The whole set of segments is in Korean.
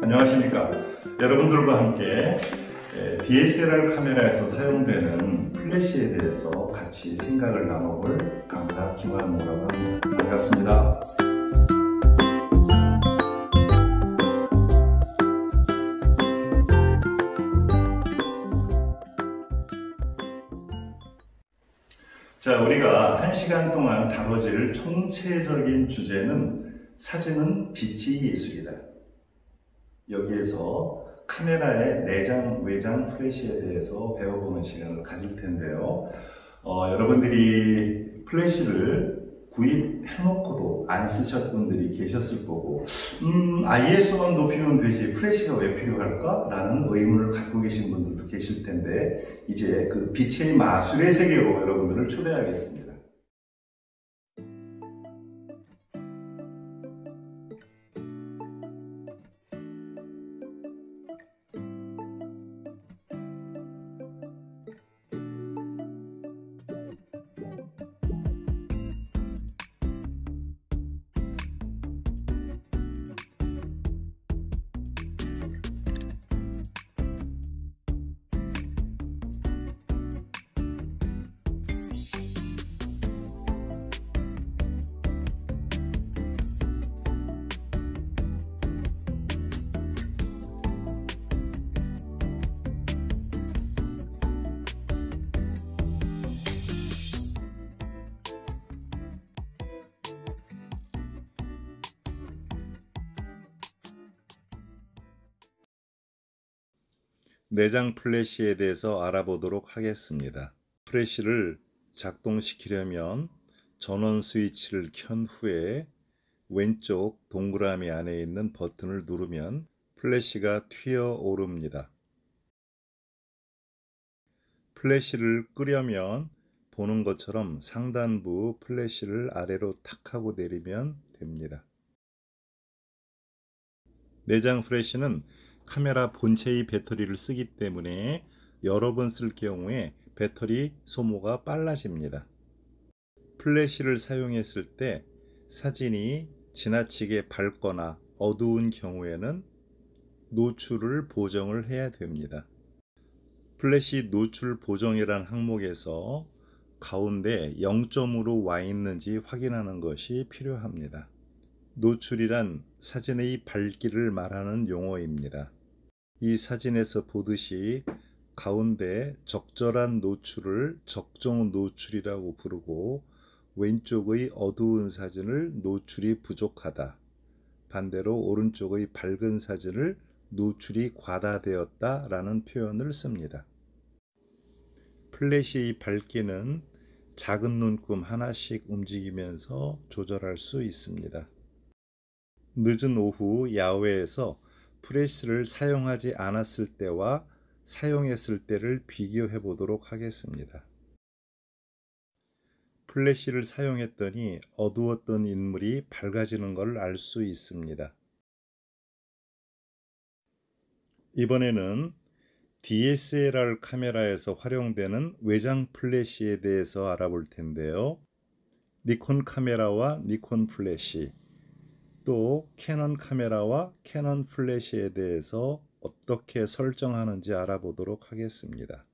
안녕하십니까. 여러분들과 함께 DSLR 카메라에서 사용되는 플래시에 대해서 같이 생각을 나눠볼 강사 김환모라고 합니다. 반갑습니다. 자, 우리가 1시간 동안 다뤄질 총체적인 주제는 사진은 빛의 예술이다. 여기에서 카메라의 내장, 외장 플래시에 대해서 배워보는 시간을 가질 텐데요. 여러분들이 플래시를 구입해놓고도 안 쓰셨던 분들이 계셨을 거고, ISO만 높이면 되지 플래시가 왜 필요할까? 라는 의문을 갖고 계신 분들도 계실 텐데, 이제 그 빛의 마술의 세계로 여러분들을 초대하겠습니다. 내장 플래시에 대해서 알아보도록 하겠습니다. 플래시를 작동시키려면 전원 스위치를 켠 후에 왼쪽 동그라미 안에 있는 버튼을 누르면 플래시가 튀어 오릅니다. 플래시를 끄려면 보는 것처럼 상단부 플래시를 아래로 탁 하고 내리면 됩니다. 내장 플래시는 카메라 본체의 배터리를 쓰기 때문에 여러 번 쓸 경우에 배터리 소모가 빨라집니다. 플래시를 사용했을 때 사진이 지나치게 밝거나 어두운 경우에는 노출을 보정을 해야 됩니다. 플래시 노출 보정이란 항목에서 가운데 0점으로 와 있는지 확인하는 것이 필요합니다. 노출이란 사진의 밝기를 말하는 용어입니다. 이 사진에서 보듯이 가운데 적절한 노출을 적정 노출이라고 부르고 왼쪽의 어두운 사진을 노출이 부족하다. 반대로 오른쪽의 밝은 사진을 노출이 과다되었다 라는 표현을 씁니다. 플래시의 밝기는 작은 눈금 하나씩 움직이면서 조절할 수 있습니다. 늦은 오후 야외에서 플래시를 사용하지 않았을 때와 사용했을 때를 비교해 보도록 하겠습니다. 플래시를 사용했더니 어두웠던 인물이 밝아지는 걸 알 수 있습니다. 이번에는 DSLR 카메라에서 활용되는 외장 플래시에 대해서 알아볼 텐데요. 니콘 카메라와 니콘 플래시, 또 캐논 카메라와 캐논 플래시에 대해서 어떻게 설정하는지 알아보도록 하겠습니다.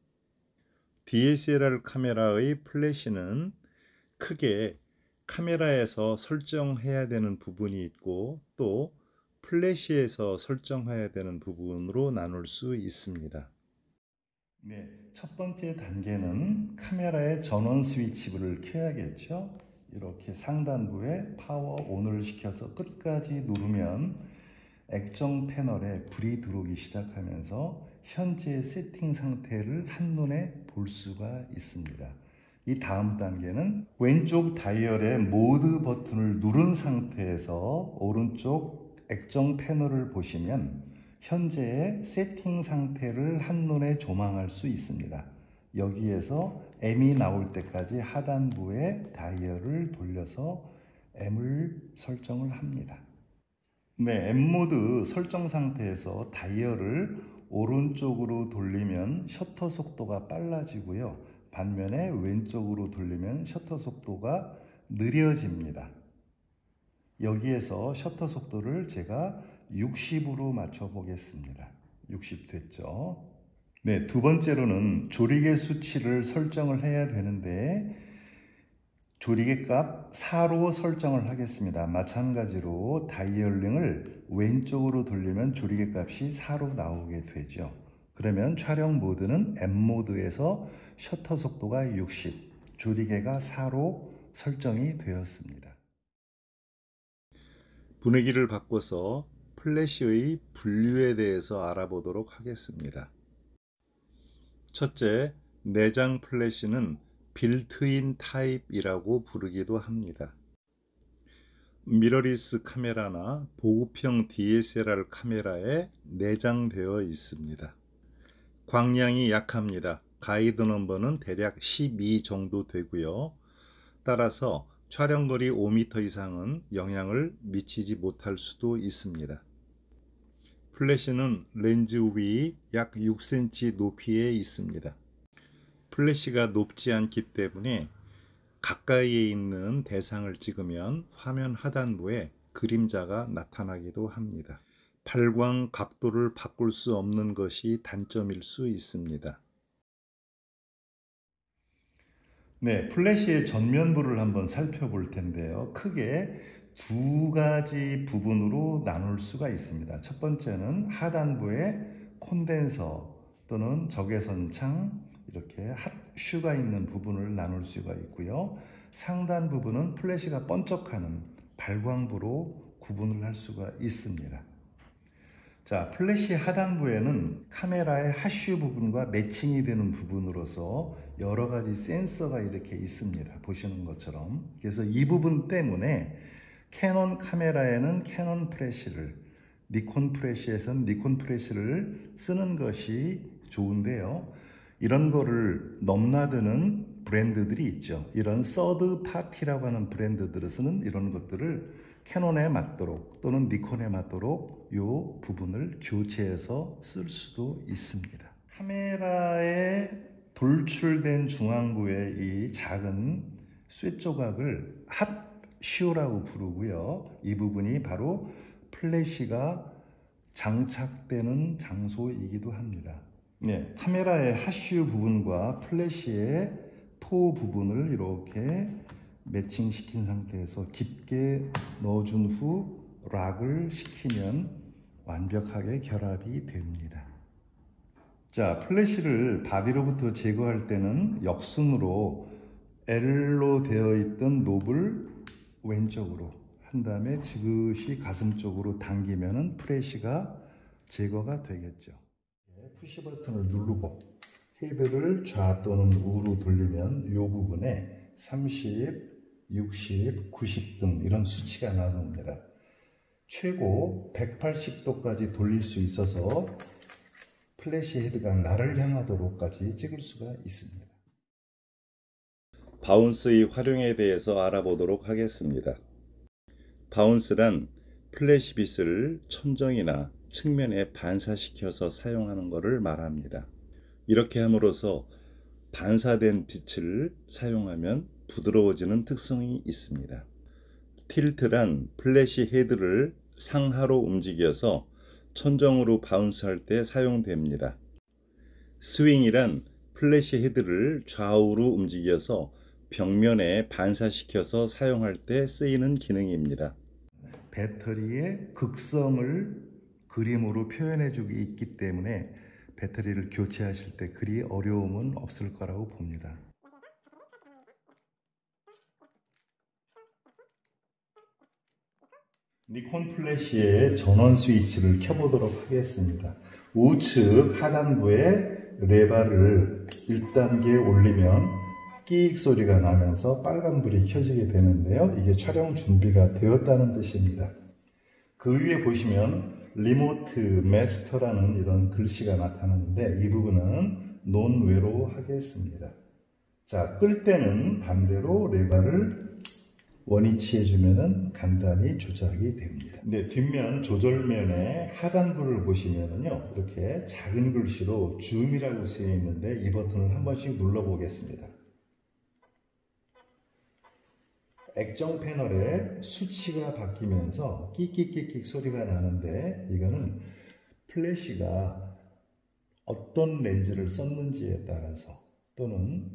DSLR 카메라의 플래시는 크게 카메라에서 설정해야 되는 부분이 있고 또 플래시에서 설정해야 되는 부분으로 나눌 수 있습니다. 네, 첫 번째 단계는 카메라의 전원 스위치를 켜야겠죠. 이렇게 상단부에 파워 온을 시켜서 끝까지 누르면 액정 패널에 불이 들어오기 시작하면서 현재 세팅 상태를 한눈에 볼 수가 있습니다. 이 다음 단계는 왼쪽 다이얼의 모드 버튼을 누른 상태에서 오른쪽 액정 패널을 보시면 현재의 세팅 상태를 한눈에 조망할 수 있습니다. 여기에서 M이 나올 때까지 하단부에 다이얼을 돌려서 M을 설정을 합니다. 네, M모드 설정 상태에서 다이얼을 오른쪽으로 돌리면 셔터 속도가 빨라지고요. 반면에 왼쪽으로 돌리면 셔터 속도가 느려집니다. 여기에서 셔터 속도를 제가 60으로 맞춰 보겠습니다. 60 됐죠? 네, 두 번째로는 조리개 수치를 설정을 해야 되는데 조리개 값 4로 설정을 하겠습니다. 마찬가지로 다이얼링을 왼쪽으로 돌리면 조리개 값이 4로 나오게 되죠. 그러면 촬영 모드는 M모드에서 셔터 속도가 60, 조리개가 4로 설정이 되었습니다. 분위기를 바꿔서 플래시의 분류에 대해서 알아보도록 하겠습니다. 첫째, 내장 플래시는 빌트인 타입이라고 부르기도 합니다. 미러리스 카메라나 보급형 DSLR 카메라에 내장되어 있습니다. 광량이 약합니다. 가이드 넘버는 대략 12 정도 되고요. 따라서 촬영거리 5m 이상은 영향을 미치지 못할 수도 있습니다. 플래시는 렌즈 위 약 6cm 높이에 있습니다. 플래시가 높지 않기 때문에 가까이에 있는 대상을 찍으면 화면 하단부에 그림자가 나타나기도 합니다. 발광 각도를 바꿀 수 없는 것이 단점일 수 있습니다. 네, 플래시의 전면부를 한번 살펴볼 텐데요. 크게 두 가지 부분으로 나눌 수가 있습니다. 첫 번째는 하단부에 콘덴서 또는 적외선창 이렇게 핫슈가 있는 부분을 나눌 수가 있고요. 상단 부분은 플래시가 번쩍하는 발광부로 구분을 할 수가 있습니다. 자, 플래시 하단부에는 카메라의 핫슈 부분과 매칭이 되는 부분으로서 여러 가지 센서가 이렇게 있습니다. 보시는 것처럼. 그래서 이 부분 때문에 캐논 카메라에는 캐논 프레시를, 니콘 프레시에서는 니콘 프레시를 쓰는 것이 좋은데요. 이런 거를 넘나드는 브랜드들이 있죠. 이런 서드 파티라고 하는 브랜드들에서는 이런 것들을 캐논에 맞도록 또는 니콘에 맞도록 이 부분을 교체해서 쓸 수도 있습니다. 카메라에 돌출된 중앙부의 이 작은 쇠 조각을 핫슈라고 부르고요. 이 부분이 바로 플래시가 장착되는 장소이기도 합니다. 네, 카메라의 핫슈 부분과 플래시의 토 부분을 이렇게 매칭시킨 상태에서 깊게 넣어준 후 락을 시키면 완벽하게 결합이 됩니다. 자, 플래시를 바디로부터 제거할 때는 역순으로 L로 되어 있던 놉을 왼쪽으로 한 다음에 지그시 가슴 쪽으로 당기면 플래시가 제거가 되겠죠. 푸시 버튼을 누르고 헤드를 좌 또는 우로 돌리면 이 부분에 30, 60, 90 등 이런 수치가 나옵니다. 최고 180도까지 돌릴 수 있어서 플래시 헤드가 나를 향하도록까지 찍을 수가 있습니다. 바운스의 활용에 대해서 알아보도록 하겠습니다. 바운스란 플래시빗을 천정이나 측면에 반사시켜서 사용하는 것을 말합니다. 이렇게 함으로써 반사된 빛을 사용하면 부드러워지는 특성이 있습니다. 틸트란 플래시 헤드를 상하로 움직여서 천정으로 바운스할 때 사용됩니다. 스윙이란 플래시 헤드를 좌우로 움직여서 벽면에 반사시켜서 사용할 때 쓰이는 기능입니다. 배터리의 극성을 그림으로 표현해 주고 있기 때문에 배터리를 교체하실 때 그리 어려움은 없을 거라고 봅니다. 니콘 플래시의 전원 스위치를 켜보도록 하겠습니다. 우측 하단부에 레바를 1단계 올리면 끼익 소리가 나면서 빨간불이 켜지게 되는데요. 이게 촬영 준비가 되었다는 뜻입니다. 그 위에 보시면 리모트 마스터라는 이런 글씨가 나타나는데 이 부분은 논외로 하겠습니다. 자, 끌 때는 반대로 레버를 원위치해 주면은 간단히 조작이 됩니다. 근데 뒷면 조절면에 하단부를 보시면은요, 이렇게 작은 글씨로 줌이라고 쓰여 있는데 이 버튼을 한 번씩 눌러 보겠습니다. 액정 패널에 수치가 바뀌면서 끽끽끽끽 소리가 나는데 이거는 플래시가 어떤 렌즈를 썼는지에 따라서 또는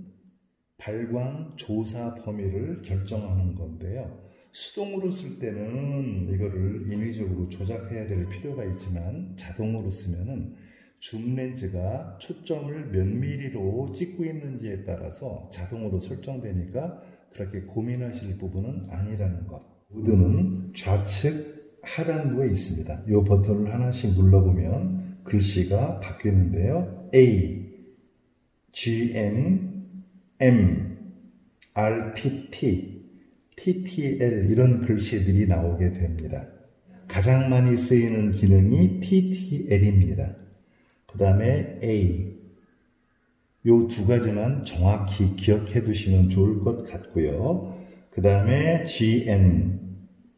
발광 조사 범위를 결정하는 건데요. 수동으로 쓸 때는 이거를 인위적으로 조작해야 될 필요가 있지만 자동으로 쓰면은 줌 렌즈가 초점을 몇 미리로 찍고 있는지에 따라서 자동으로 설정되니까 그렇게 고민하실 부분은 아니라는 것. 모드는 좌측 하단부에 있습니다. 이 버튼을 하나씩 눌러보면 글씨가 바뀌는데요. A, GM, M, RPT, TTL 이런 글씨들이 나오게 됩니다. 가장 많이 쓰이는 기능이 TTL입니다. 그 다음에 A, 요 두 가지만 정확히 기억해 두시면 좋을 것 같고요. 그 다음에 GM,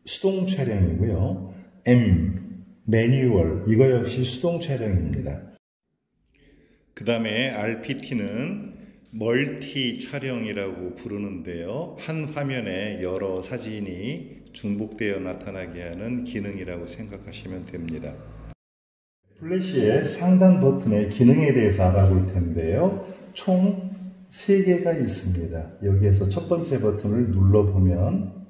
수동 촬영이고요. M, 매뉴얼, 이거 역시 수동 촬영입니다. 그 다음에 RPT는 멀티 촬영이라고 부르는데요. 한 화면에 여러 사진이 중복되어 나타나게 하는 기능이라고 생각하시면 됩니다. 플래시의 상단 버튼의 기능에 대해서 알아볼 텐데요. 총 3개가 있습니다. 여기에서 첫 번째 버튼을 눌러보면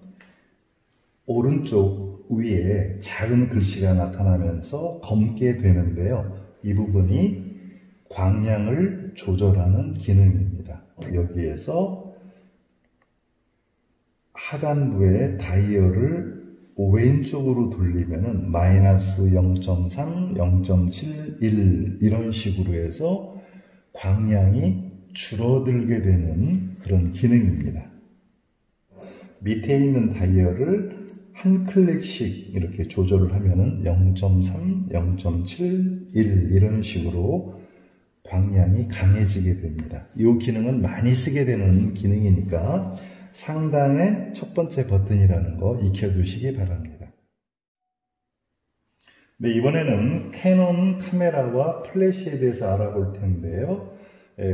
오른쪽 위에 작은 글씨가 나타나면서 검게 되는데요. 이 부분이 광량을 조절하는 기능입니다. 여기에서 하단부의 다이얼을 왼쪽으로 돌리면은 마이너스 0.3, 0.7, 1 이런 식으로 해서 광량이 줄어들게 되는 그런 기능입니다. 밑에 있는 다이얼을 한 클릭씩 이렇게 조절을 하면은 0.3, 0.7, 1 이런 식으로 광량이 강해지게 됩니다. 이 기능은 많이 쓰게 되는 기능이니까 상단의 첫 번째 버튼이라는 거 익혀두시기 바랍니다. 네, 이번에는 캐논 카메라와 플래시에 대해서 알아볼 텐데요.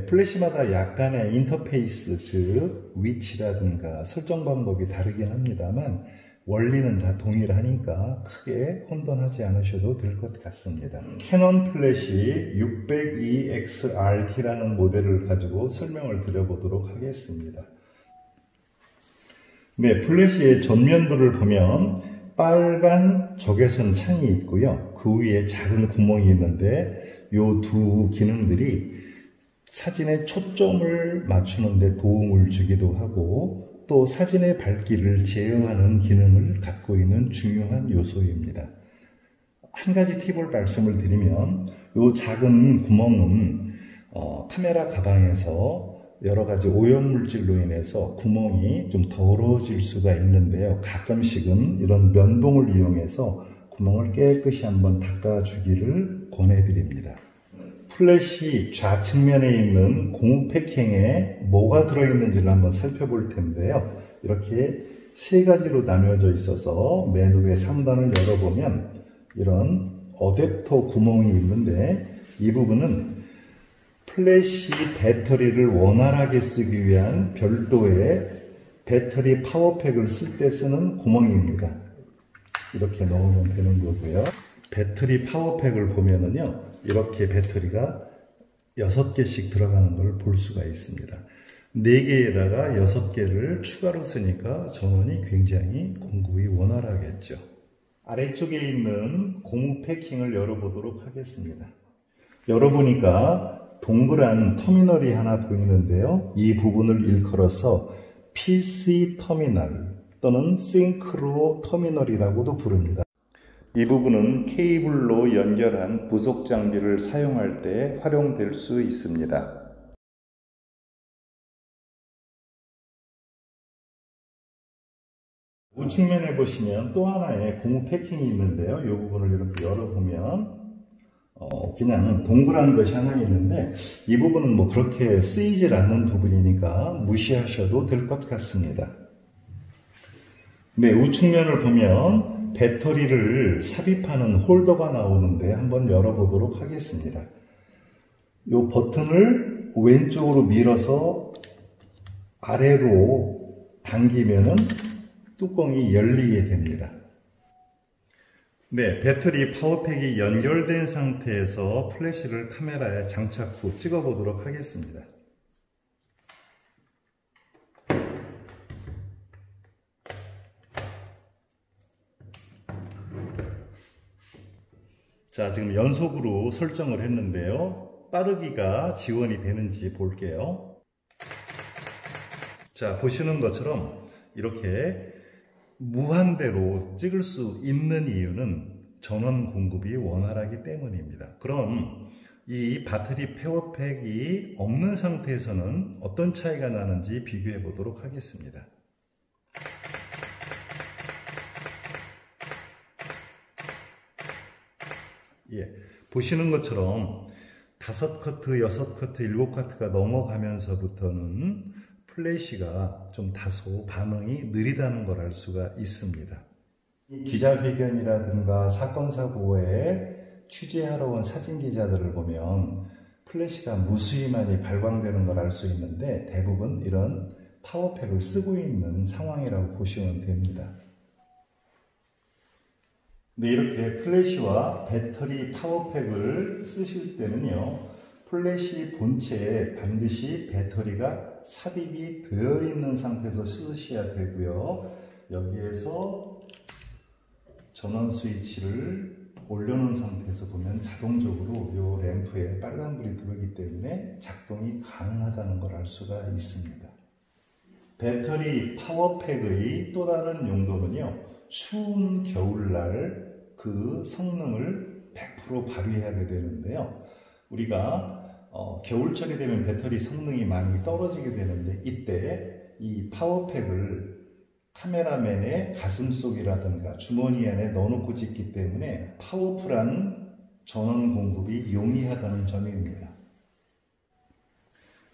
플래시마다 약간의 인터페이스, 즉 위치라든가 설정 방법이 다르긴 합니다만 원리는 다 동일하니까 크게 혼돈하지 않으셔도 될 것 같습니다. 캐논 플래시 602XRT라는 모델을 가지고 설명을 드려보도록 하겠습니다. 네, 플래시의 전면부를 보면 빨간 적외선 창이 있고요. 그 위에 작은 구멍이 있는데 이 두 기능들이 사진의 초점을 맞추는 데 도움을 주기도 하고 또 사진의 밝기를 제어하는 기능을 갖고 있는 중요한 요소입니다. 한 가지 팁을 말씀을 드리면 이 작은 구멍은 카메라 가방에서 여러 가지 오염물질로 인해서 구멍이 좀 더러워질 수가 있는데요. 가끔씩은 이런 면봉을 이용해서 구멍을 깨끗이 한번 닦아주기를 권해드립니다. 플래시 좌측면에 있는 고무 패킹에 뭐가 들어있는지를 한번 살펴볼 텐데요. 이렇게 세 가지로 나뉘어져 있어서 맨 위에 상단을 열어보면 이런 어댑터 구멍이 있는데 이 부분은 플래시 배터리를 원활하게 쓰기 위한 별도의 배터리 파워팩을 쓸 때 쓰는 구멍입니다. 이렇게 넣으면 되는 거고요. 배터리 파워팩을 보면은요, 이렇게 배터리가 6개씩 들어가는 걸 볼 수가 있습니다. 4개에다가 6개를 추가로 쓰니까 전원이 굉장히 공급이 원활하겠죠. 아래쪽에 있는 고무 패킹을 열어보도록 하겠습니다. 열어보니까 동그란 터미널이 하나 보이는데요. 이 부분을 일컬어서 PC 터미널 또는 싱크로 터미널이라고도 부릅니다. 이 부분은 케이블로 연결한 부속 장비를 사용할 때 활용될 수 있습니다. 우측면에 보시면 또 하나의 고무 패킹이 있는데요. 이 부분을 이렇게 열어보면 그냥 동그란 것이 하나 있는데 이 부분은 뭐 그렇게 쓰이질 않는 부분이니까 무시하셔도 될 것 같습니다. 네, 우측면을 보면 배터리를 삽입하는 홀더가 나오는데 한번 열어보도록 하겠습니다. 이 버튼을 왼쪽으로 밀어서 아래로 당기면은 뚜껑이 열리게 됩니다. 네, 배터리 파워팩이 연결된 상태에서 플래시를 카메라에 장착 후 찍어 보도록 하겠습니다. 자, 지금 연속으로 설정을 했는데요. 빠르기가 지원이 되는지 볼게요. 자, 보시는 것처럼 이렇게 무한대로 찍을 수 있는 이유는 전원 공급이 원활하기 때문입니다. 그럼 이 배터리 파워팩이 없는 상태에서는 어떤 차이가 나는지 비교해 보도록 하겠습니다. 예, 보시는 것처럼 5커트, 6커트, 7커트가 넘어가면서부터는 플래시가 좀 다소 반응이 느리다는 걸 알 수가 있습니다. 기자회견이라든가 사건 사고에 취재하러 온 사진 기자들을 보면 플래시가 무수히 많이 발광되는 걸 알 수 있는데 대부분 이런 파워팩을 쓰고 있는 상황이라고 보시면 됩니다. 네, 이렇게 플래시와 배터리 파워팩을 쓰실 때는요, 플래시 본체에 반드시 배터리가 삽입이 되어 있는 상태에서 쓰셔야 되고요. 여기에서 전원 스위치를 올려놓은 상태에서 보면 자동적으로 이 램프에 빨간불이 들어오기 때문에 작동이 가능하다는 걸 알 수가 있습니다. 배터리 파워팩의 또 다른 용도는요, 추운 겨울날 그 성능을 100% 발휘하게 되는데요. 우리가 겨울철이 되면 배터리 성능이 많이 떨어지게 되는데 이때 이 파워팩을 카메라맨의 가슴속이라든가 주머니 안에 넣어놓고 찍기 때문에 파워풀한 전원 공급이 용이하다는 점입니다.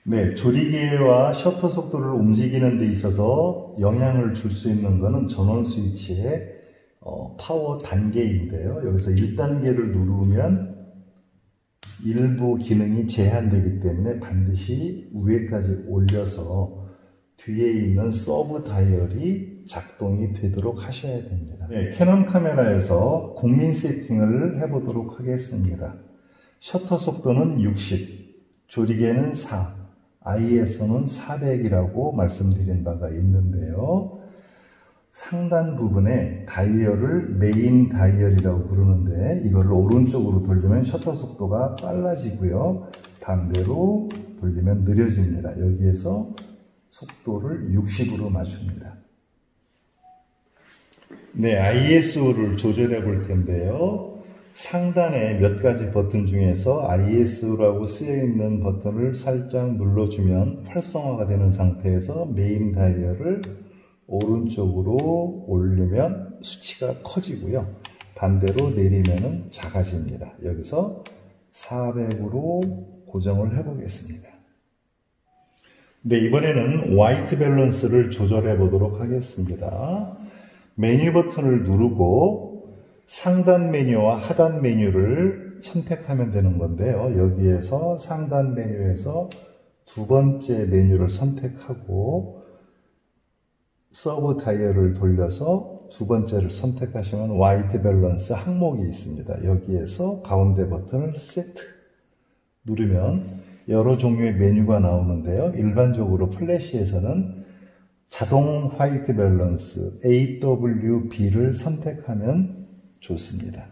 네, 조리개와 셔터 속도를 움직이는 데 있어서 영향을 줄 수 있는 것은 전원 스위치의 파워 단계인데요. 여기서 1단계를 누르면 일부 기능이 제한되기 때문에 반드시 위에까지 올려서 뒤에 있는 서브 다이얼이 작동이 되도록 하셔야 됩니다. 네, 캐논 카메라에서 국민 세팅을 해보도록 하겠습니다. 셔터 속도는 60, 조리개는 4, ISO는 400이라고 말씀드린 바가 있는데요. 상단 부분에 다이얼을 메인 다이얼이라고 부르는데 이걸 오른쪽으로 돌리면 셔터 속도가 빨라지고요. 반대로 돌리면 느려집니다. 여기에서 속도를 60으로 맞춥니다. 네, ISO를 조절해 볼 텐데요. 상단에 몇 가지 버튼 중에서 ISO라고 쓰여 있는 버튼을 살짝 눌러주면 활성화가 되는 상태에서 메인 다이얼을 오른쪽으로 올리면 수치가 커지고요. 반대로 내리면 작아집니다. 여기서 400으로 고정을 해 보겠습니다. 네, 이번에는 화이트 밸런스를 조절해 보도록 하겠습니다. 메뉴 버튼을 누르고 상단 메뉴와 하단 메뉴를 선택하면 되는 건데요. 여기에서 상단 메뉴에서 두 번째 메뉴를 선택하고 서브 다이얼을 돌려서 두 번째를 선택하시면 화이트 밸런스 항목이 있습니다. 여기에서 가운데 버튼을 세트 누르면 여러 종류의 메뉴가 나오는데요. 일반적으로 플래시에서는 자동 화이트 밸런스 AWB를 선택하면 좋습니다.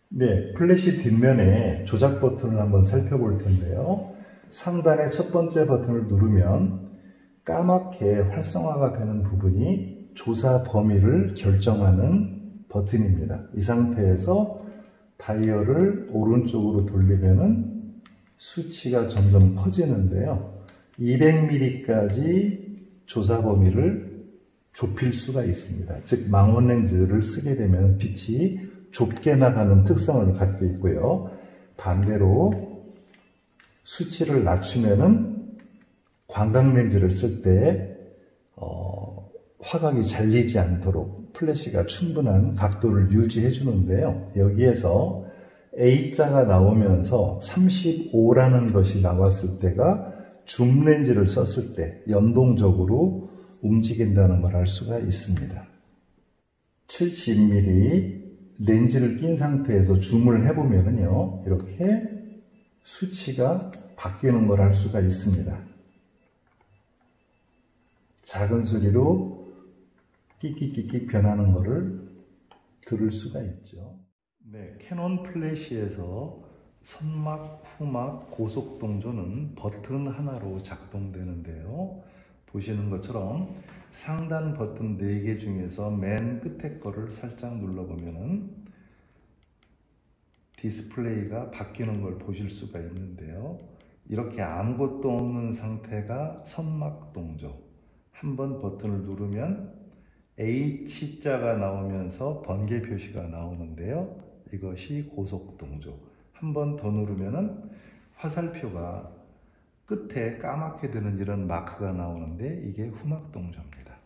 네, 플래시 뒷면에 조작 버튼을 한번 살펴볼 텐데요. 상단의 첫 번째 버튼을 누르면 까맣게 활성화가 되는 부분이 조사 범위를 결정하는 버튼입니다. 이 상태에서 다이얼을 오른쪽으로 돌리면은 수치가 점점 커지는데요. 200mm까지 조사 범위를 좁힐 수가 있습니다. 즉 망원 렌즈를 쓰게 되면 빛이 좁게 나가는 특성을 갖고 있고요. 반대로 수치를 낮추면은 광각 렌즈를 쓸 때 화각이 잘리지 않도록 플래시가 충분한 각도를 유지해 주는데요. 여기에서 A자가 나오면서 35라는 것이 나왔을 때가 줌 렌즈를 썼을 때 연동적으로 움직인다는 걸 알 수가 있습니다. 70mm 렌즈를 낀 상태에서 줌을 해보면요, 이렇게 수치가 바뀌는 걸 알 수가 있습니다. 작은 소리로 끽끽끽끽 변하는 것을 들을 수가 있죠. 네, 캐논 플래시에서 선막, 후막, 고속동조는 버튼 하나로 작동되는데요. 보시는 것처럼 상단 버튼 4개 중에서 맨 끝에 거를 살짝 눌러보면은 디스플레이가 바뀌는 걸 보실 수가 있는데요. 이렇게 아무것도 없는 상태가 선막 동조. 한번 버튼을 누르면 H자가 나오면서 번개 표시가 나오는데요. 이것이 고속 동조. 한 번 더 누르면은 화살표가 끝에 까맣게 되는 이런 마크가 나오는데 이게 후막 동조입니다.